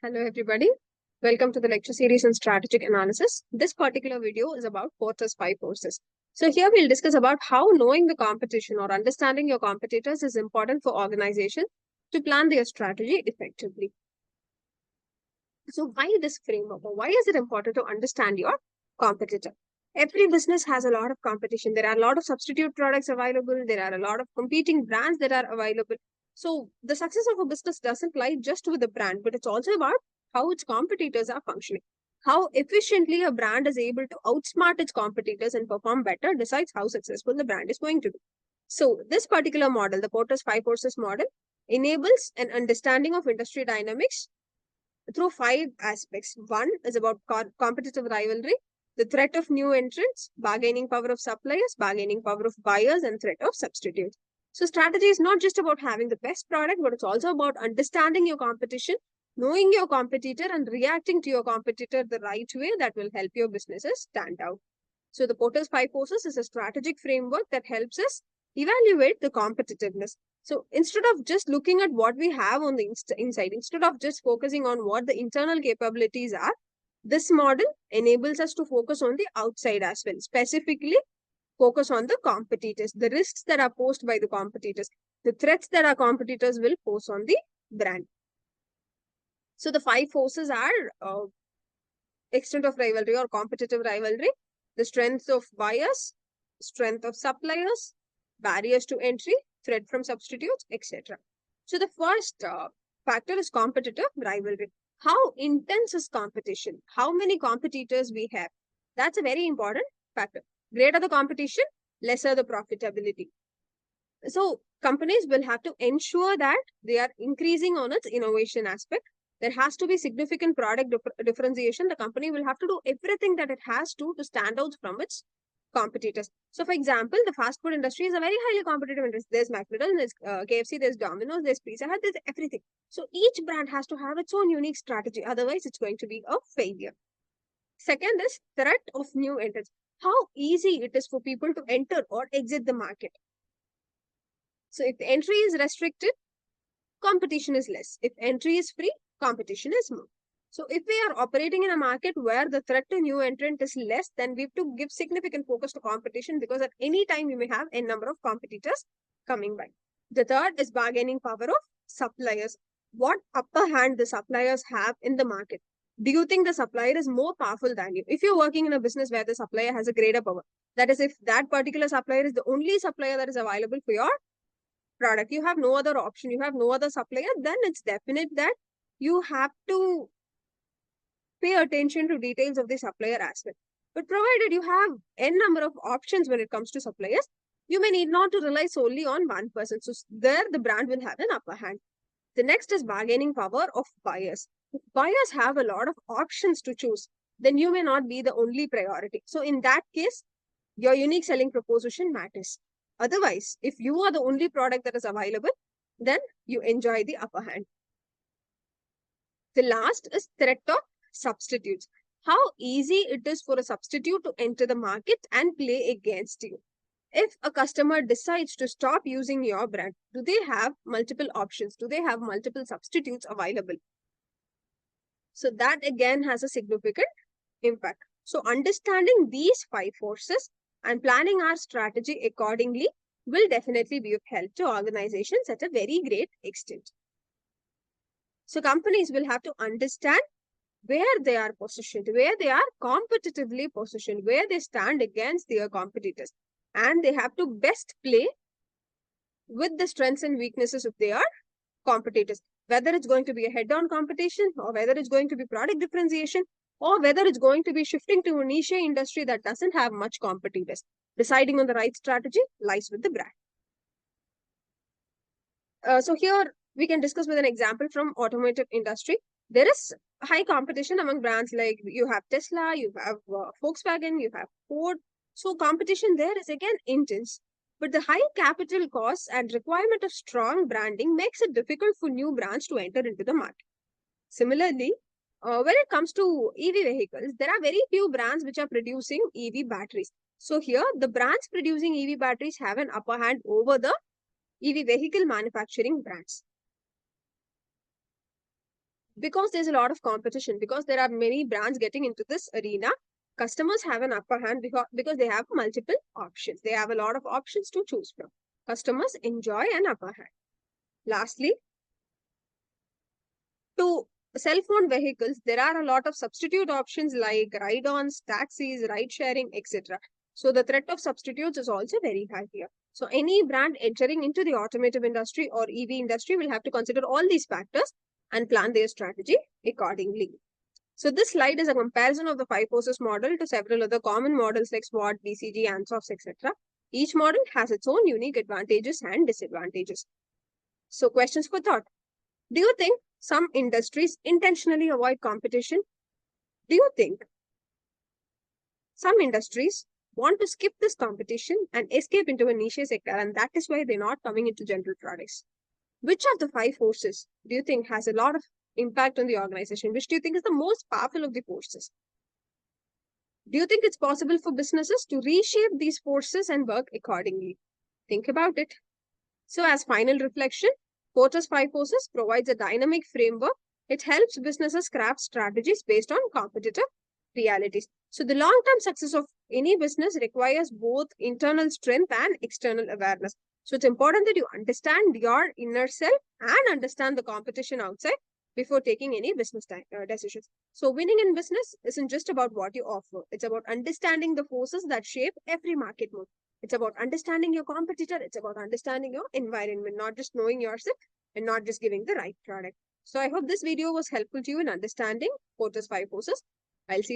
Hello everybody. Welcome to the lecture series on strategic analysis. This particular video is about Porter's 5 forces. So here we'll discuss about how knowing the competition or understanding your competitors is important for organization to plan their strategy effectively. So why this framework, or why is it important to understand your competitor? Every business has a lot of competition. There are a lot of substitute products available. There are a lot of competing brands that are available. So the success of a business doesn't lie just with the brand, but it's also about how its competitors are functioning. How efficiently a brand is able to outsmart its competitors and perform better decides how successful the brand is going to be. So this particular model, the Porter's 5 forces model, enables an understanding of industry dynamics through 5 aspects. One is about competitive rivalry, the threat of new entrants, bargaining power of suppliers, bargaining power of buyers, and threat of substitutes. So strategy is not just about having the best product, but it's also about understanding your competition, knowing your competitor, and reacting to your competitor the right way that will help your businesses stand out. So the Porter's 5 forces is a strategic framework that helps us evaluate the competitiveness. So instead of just looking at what we have on the inside, instead of just focusing on what the internal capabilities are, this model enables us to focus on the outside as well, specifically focus on the competitors, the risks that are posed by the competitors, the threats that our competitors will pose on the brand. So the 5 forces are extent of rivalry or competitive rivalry, the strength of buyers, strength of suppliers, barriers to entry, threat from substitutes, etc. So the first factor is competitive rivalry. How intense is competition? How many competitors we have? That's a very important factor. Greater the competition, lesser the profitability. So companies will have to ensure that they are increasing on its innovation aspect. There has to be significant product differentiation. The company will have to do everything that it has to stand out from its competitors. So, for example, the fast food industry is a very highly competitive industry. There's McDonald's, there's KFC, there's Domino's, there's Pizza Hut, there's everything. So, each brand has to have its own unique strategy. Otherwise, it's going to be a failure. Second is threat of new entrants. How easy it is for people to enter or exit the market. So, if the entry is restricted, competition is less. If entry is free, competition is more. So if we are operating in a market where the threat to new entrant is less, then we have to give significant focus to competition, because at any time we may have a number of competitors coming by. The third is bargaining power of suppliers. What upper hand the suppliers have in the market? Do you think the supplier is more powerful than you? If you're working in a business where the supplier has a greater power, that is, if that particular supplier is the only supplier that is available for your product, you have no other option, you have no other supplier, then it's definite that you have to pay attention to details of the supplier as well. But provided you have n number of options when it comes to suppliers, you may need not to rely solely on one person. So there the brand will have an upper hand. The next is bargaining power of buyers. If buyers have a lot of options to choose, then you may not be the only priority. So in that case, your unique selling proposition matters. Otherwise, if you are the only product that is available, then you enjoy the upper hand. The last is threat of substitutes. How easy it is for a substitute to enter the market and play against you. If a customer decides to stop using your brand, do they have multiple options? Do they have multiple substitutes available? So that again has a significant impact. So understanding these 5 forces and planning our strategy accordingly will definitely be of help to organizations at a very great extent. So companies will have to understand where they are positioned, where they are competitively positioned, where they stand against their competitors. And they have to best play with the strengths and weaknesses of their competitors. Whether it's going to be a head-on competition, or whether it's going to be product differentiation, or whether it's going to be shifting to a niche industry that doesn't have much competitors. Deciding on the right strategy lies with the brand. So here we can discuss with an example from automotive industry. There is high competition among brands, like you have Tesla, you have Volkswagen, you have Ford. So competition there is again intense. But the high capital costs and requirement of strong branding makes it difficult for new brands to enter into the market. Similarly, when it comes to EV vehicles, there are very few brands which are producing EV batteries. So here, the brands producing EV batteries have an upper hand over the EV vehicle manufacturing brands. Because there's a lot of competition, because there are many brands getting into this arena, customers have an upper hand because they have multiple options. They have a lot of options to choose from. Customers enjoy an upper hand. Lastly, to cell phone vehicles, there are a lot of substitute options like ride-ons, taxis, ride-sharing, etc. So the threat of substitutes is also very high here. So any brand entering into the automotive industry or EV industry will have to consider all these factors and plan their strategy accordingly. So this slide is a comparison of the 5 forces model to several other common models like SWOT, BCG, ANSOS, etc. Each model has its own unique advantages and disadvantages. So questions for thought. Do you think some industries intentionally avoid competition? Do you think some industries want to skip this competition and escape into a niche sector, and that is why they're not coming into general products? Which of the 5 forces do you think has a lot of impact on the organization? Which do you think is the most powerful of the forces? Do you think it's possible for businesses to reshape these forces and work accordingly? Think about it. So as final reflection, Porter's 5 forces provides a dynamic framework. It helps businesses craft strategies based on competitive realities. So the long-term success of any business requires both internal strength and external awareness. So it's important that you understand your inner self and understand the competition outside before taking any business decisions. So winning in business isn't just about what you offer. It's about understanding the forces that shape every market move. It's about understanding your competitor. It's about understanding your environment, not just knowing yourself and not just giving the right product. So I hope this video was helpful to you in understanding Porter's 5 forces. I'll see you